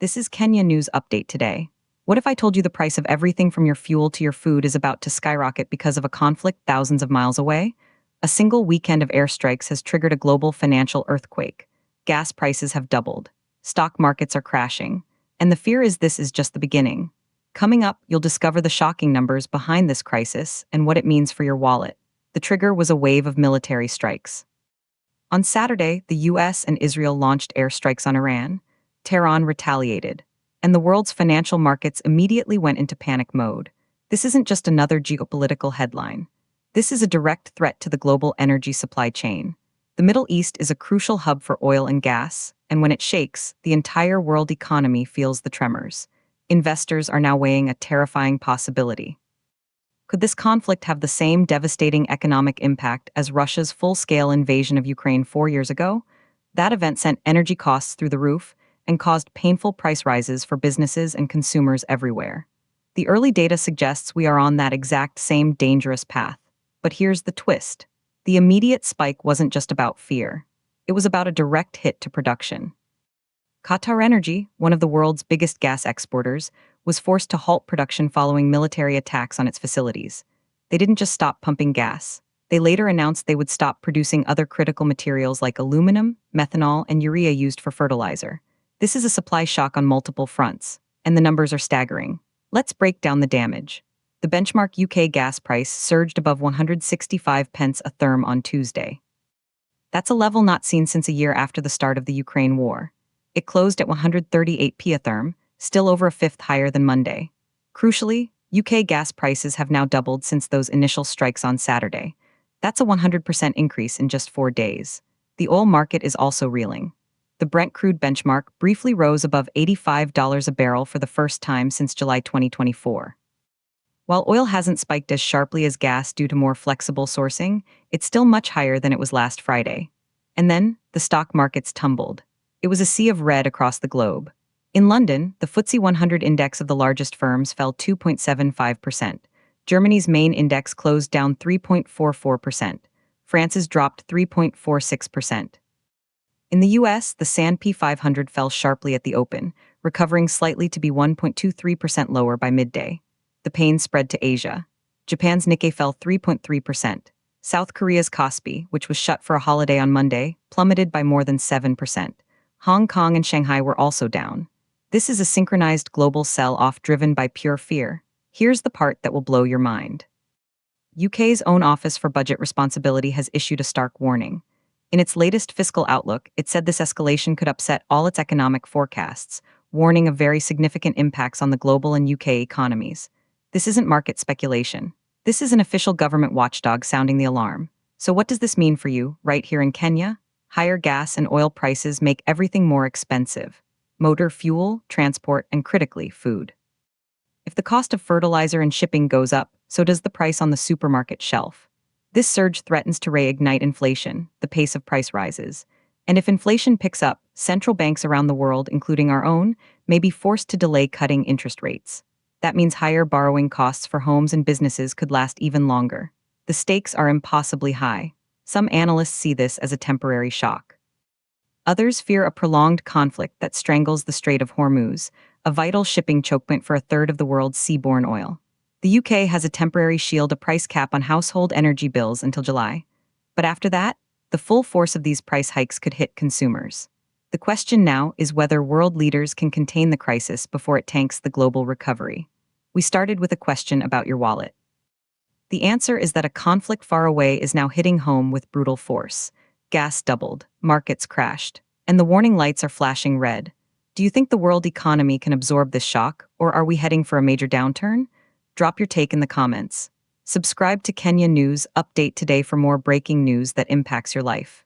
This is Kenya News Update today. What if I told you the price of everything from your fuel to your food is about to skyrocket because of a conflict thousands of miles away? A single weekend of airstrikes has triggered a global financial earthquake. Gas prices have doubled. Stock markets are crashing. And the fear is this is just the beginning. Coming up, you'll discover the shocking numbers behind this crisis and what it means for your wallet. The trigger was a wave of military strikes. On Saturday, the US and Israel launched airstrikes on Iran. Tehran retaliated, and the world's financial markets immediately went into panic mode. This isn't just another geopolitical headline. This is a direct threat to the global energy supply chain. The Middle East is a crucial hub for oil and gas, and when it shakes, the entire world economy feels the tremors. Investors are now weighing a terrifying possibility. Could this conflict have the same devastating economic impact as Russia's full-scale invasion of Ukraine 4 years ago? That event sent energy costs through the roof and caused painful price rises for businesses and consumers everywhere. The early data suggests we are on that exact same dangerous path. But here's the twist. The immediate spike wasn't just about fear. It was about a direct hit to production. Qatar Energy, one of the world's biggest gas exporters, was forced to halt production following military attacks on its facilities. They didn't just stop pumping gas. They later announced they would stop producing other critical materials like aluminum, methanol, and urea used for fertilizer. This is a supply shock on multiple fronts, and the numbers are staggering. Let's break down the damage. The benchmark UK gas price surged above 165 pence a therm on Tuesday. That's a level not seen since a year after the start of the Ukraine war. It closed at 138p a therm, still over a fifth higher than Monday. Crucially, UK gas prices have now doubled since those initial strikes on Saturday. That's a 100% increase in just 4 days. The oil market is also reeling. The Brent crude benchmark briefly rose above $85 a barrel for the first time since July 2024. While oil hasn't spiked as sharply as gas due to more flexible sourcing, it's still much higher than it was last Friday. And then, the stock markets tumbled. It was a sea of red across the globe. In London, the FTSE 100 index of the largest firms fell 2.75%. Germany's main index closed down 3.44%. France's dropped 3.46%. In the US, the S&P 500 fell sharply at the open, recovering slightly to be 1.23% lower by midday. The pain spread to Asia. Japan's Nikkei fell 3.3%. South Korea's Kospi, which was shut for a holiday on Monday, plummeted by more than 7%. Hong Kong and Shanghai were also down. This is a synchronized global sell-off driven by pure fear. Here's the part that will blow your mind. UK's own Office for Budget Responsibility has issued a stark warning. In its latest fiscal outlook, it said this escalation could upset all its economic forecasts, warning of very significant impacts on the global and UK economies. This isn't market speculation. This is an official government watchdog sounding the alarm. So what does this mean for you, right here in Kenya? Higher gas and oil prices make everything more expensive. Motor fuel, transport, and critically, food. If the cost of fertilizer and shipping goes up, so does the price on the supermarket shelf. This surge threatens to reignite inflation, the pace of price rises. And if inflation picks up, central banks around the world, including our own, may be forced to delay cutting interest rates. That means higher borrowing costs for homes and businesses could last even longer. The stakes are impossibly high. Some analysts see this as a temporary shock. Others fear a prolonged conflict that strangles the Strait of Hormuz, a vital shipping choke point for a third of the world's seaborne oil. The UK has a temporary shield, a price cap on household energy bills until July. But after that, the full force of these price hikes could hit consumers. The question now is whether world leaders can contain the crisis before it tanks the global recovery. We started with a question about your wallet. The answer is that a conflict far away is now hitting home with brutal force. Gas doubled, markets crashed, and the warning lights are flashing red. Do you think the world economy can absorb this shock, or are we heading for a major downturn? Drop your take in the comments. Subscribe to Kenya News Update today for more breaking news that impacts your life.